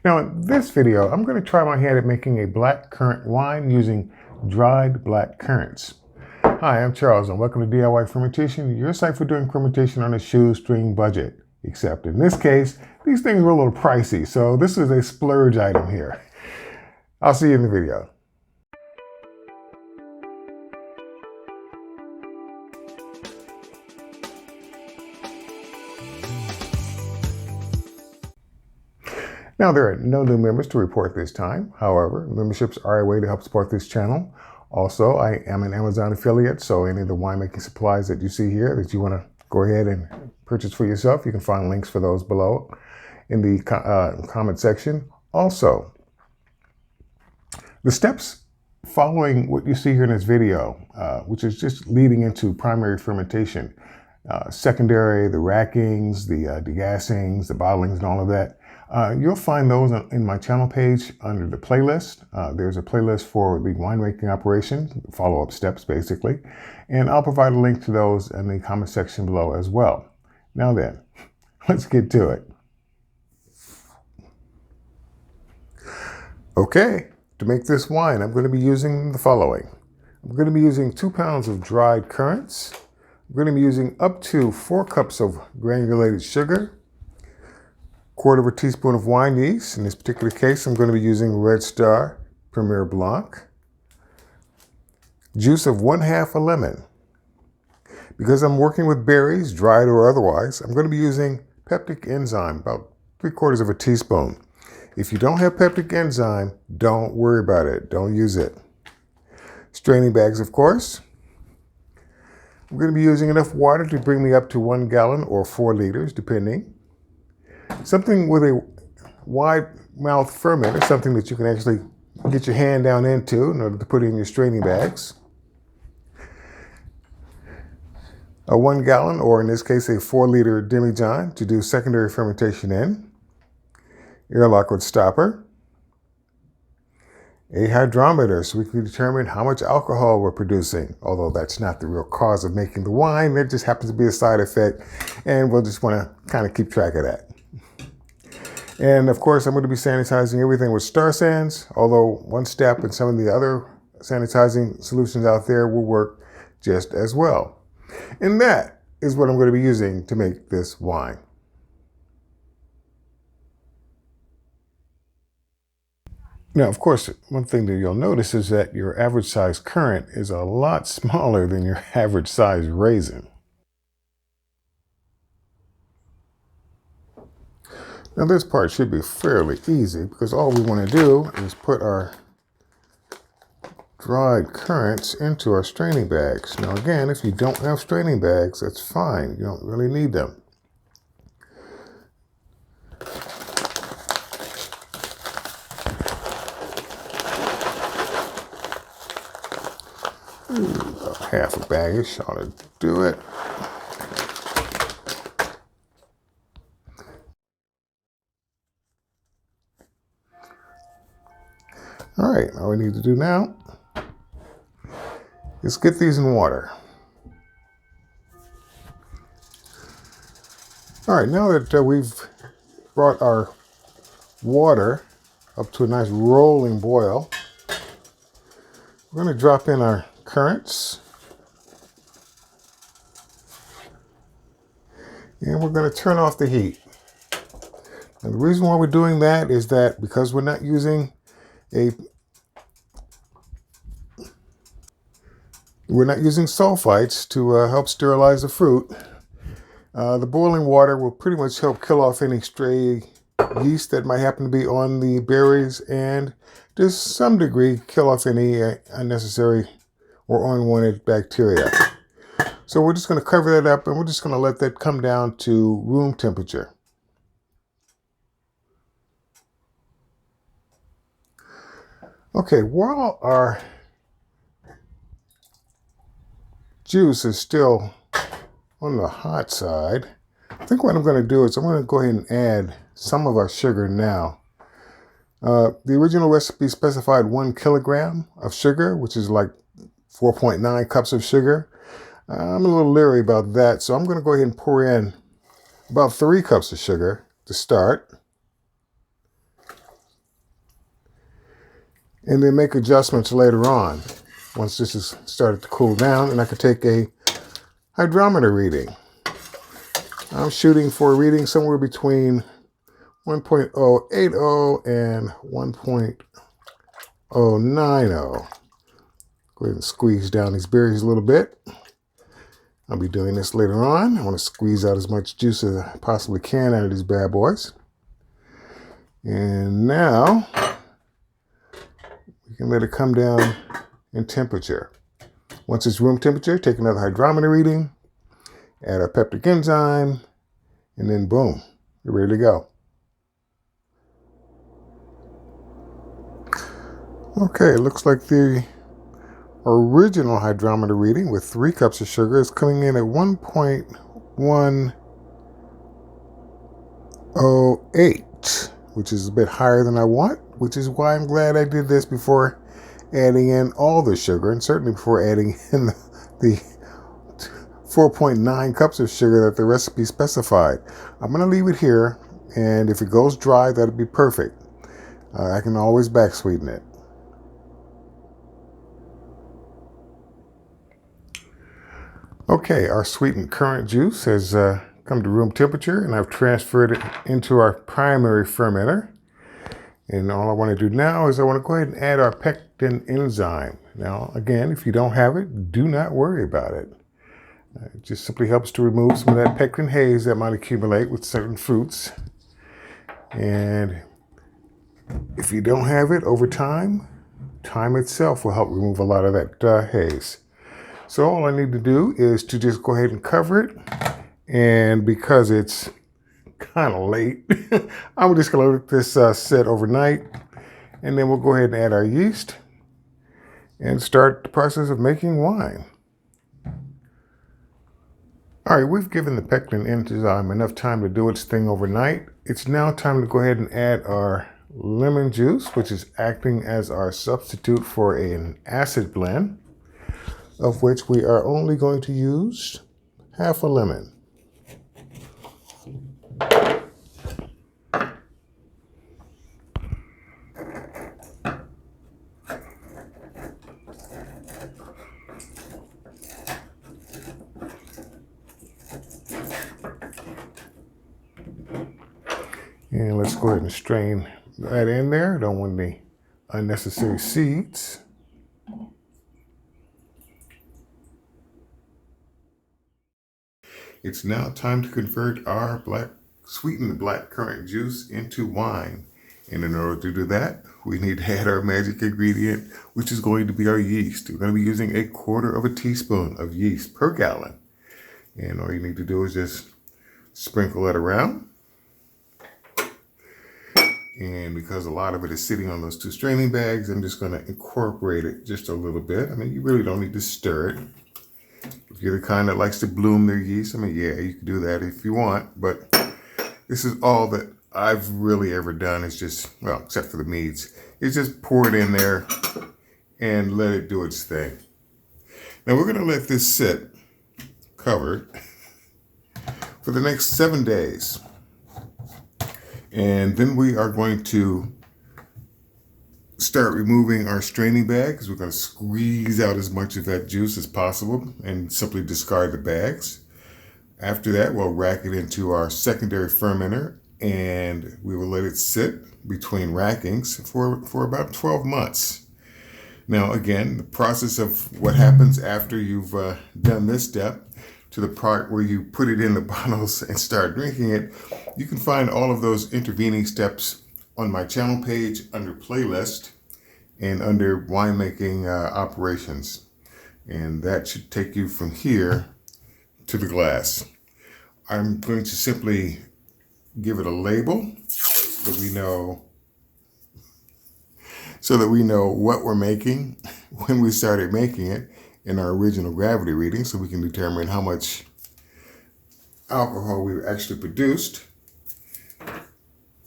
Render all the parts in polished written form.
Now in this video, I'm going to try my hand at making a black currant wine using dried black currants. Hi, I'm Charles and welcome to DIY Fermentation, your site for doing fermentation on a shoestring budget. Except in this case, these things were a little pricey, so this is a splurge item here. I'll see you in the video. Now, there are no new members to report this time. However, memberships are a way to help support this channel. Also, I am an Amazon affiliate, so any of the winemaking supplies that you see here that you want to go ahead and purchase for yourself, you can find links for those below in the comment section. Also, the steps following what you see here in this video, which is just leading into primary fermentation, secondary, the rackings, the degassings, the bottlings, and all of that. You'll find those in my channel page under the playlist. There's a playlist for the winemaking operation, follow-up steps basically, and I'll provide a link to those in the comment section below as well. Now then, let's get to it. Okay, to make this wine, I'm going to be using the following. I'm going to be using 2 pounds of dried currants. I'm going to be using up to 4 cups of granulated sugar, 1/4 teaspoon of wine yeast. In this particular case, I'm going to be using red Star Premiere Blanc. Juice of 1/2 a lemon. Because I'm working with berries, dried or otherwise, I'm going to be using peptic enzyme, about 3/4 teaspoon. If you don't have peptic enzyme, don't worry about it. Don't use it. Straining bags, of course. I'm going to be using enough water to bring me up to 1 gallon or 4 liters, depending. Something with a wide mouth fermenter, something that you can actually get your hand down into in order to put in your straining bags. A 1 gallon, or in this case, a 4-liter demijohn to do secondary fermentation in. Airlock with stopper. A hydrometer, so we can determine how much alcohol we're producing, although that's not the real cause of making the wine. It just happens to be a side effect, and we'll just want to kind of keep track of that. And of course, I'm going to be sanitizing everything with Star Sands, although one step and some of the other sanitizing solutions out there will work just as well. And that is what I'm going to be using to make this wine. Now, of course, one thing that you'll notice is that your average size currant is a lot smaller than your average size raisin. Now this part should be fairly easy because all we want to do is put our dried currants into our straining bags. Now again, if you don't have straining bags, that's fine. You don't really need them. About 1/2 bagish ought to do it. All right, all we need to do now is get these in water. All right, now that we've brought our water up to a nice rolling boil, we're going to drop in our currants. And we're going to turn off the heat. And the reason why we're doing that is that because we're not using sulfites to help sterilize the fruit. The boiling water will pretty much help kill off any stray yeast that might happen to be on the berries and to some degree kill off any unnecessary or unwanted bacteria. So we're just going to cover that up and we're just going to let that come down to room temperature. Okay, while our juice is still on the hot side, I think what I'm going to do is I'm going to go ahead and add some of our sugar now. The original recipe specified 1 kilogram of sugar, which is like 4.9 cups of sugar. I'm a little leery about that, so I'm going to go ahead and pour in about 3 cups of sugar to start. and then make adjustments later on once this has started to cool down, and I could take a hydrometer reading. I'm shooting for a reading somewhere between 1.080 and 1.090. Go ahead and squeeze down these berries a little bit. I'll be doing this later on. I want to squeeze out as much juice as I possibly can out of these bad boys. And now we can let it come down in temperature. Once it's room temperature, take another hydrometer reading, add our peptic enzyme, and then boom, you're ready to go. Okay, it looks like the original hydrometer reading with 3 cups of sugar is coming in at 1.108, which is a bit higher than I want, which is why I'm glad I did this before adding in all the sugar, and certainly before adding in the 4.9 cups of sugar that the recipe specified. I'm going to leave it here, and if it goes dry, that'll be perfect. I can always back sweeten it. Okay, our sweetened currant juice has come to room temperature, and I've transferred it into our primary fermenter. And all I want to do now is I want to go ahead and add our pectin enzyme. Now, again, if you don't have it, do not worry about it. It just simply helps to remove some of that pectin haze that might accumulate with certain fruits. And if you don't have it over time, time itself will help remove a lot of that haze. So all I need to do is to just go ahead and cover it. And because it's kind of late, I'm just going to let this sit overnight. And then we'll go ahead and add our yeast and start the process of making wine. All right, we've given the pectin enzyme enough time to do its thing overnight. It's now time to go ahead and add our lemon juice, which is acting as our substitute for an acid blend, of which we are only going to use half a lemon. And let's go ahead and strain that in there. Don't want any unnecessary seeds. It's now time to convert our sweetened black currant juice into wine. And in order to do that, we need to add our magic ingredient, which is going to be our yeast. We're going to be using 1/4 teaspoon of yeast per gallon. And all you need to do is just sprinkle it around. And because a lot of it is sitting on those 2 straining bags, I'm just going to incorporate it just a little bit. I mean, you really don't need to stir it. If you're the kind that likes to bloom their yeast, I mean, yeah, you can do that if you want. But this is all that I've really ever done is just, well, except for the meads, is just pour it in there and let it do its thing. Now we're going to let this sit covered for the next 7 days. And then we are going to start removing our straining bag, because we're going to squeeze out as much of that juice as possible and simply discard the bags. After that, we'll rack it into our secondary fermenter, and we will let it sit between rackings for about 12 months. Now, again, the process of what happens after you've done this step to the part where you put it in the bottles and start drinking it, you can find all of those intervening steps on my channel page under playlist and under winemaking operations. And that should take you from here to the glass. I'm going to simply give it a label so that we know what we're making when we started making it in our original gravity reading, so we can determine how much alcohol we actually produced.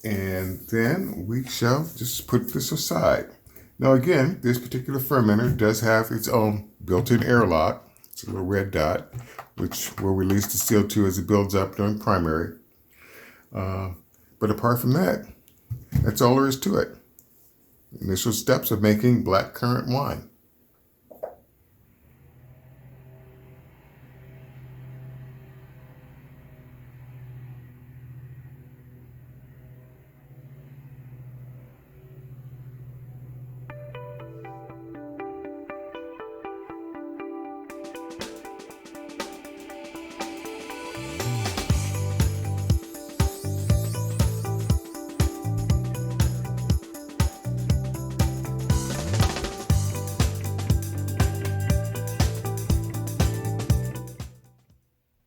And then we shall just put this aside. Now again, this particular fermenter does have its own built-in airlock. It's a little red dot, which will release the CO2 as it builds up during primary. But apart from that, that's all there is to it. Initial steps of making black currant wine.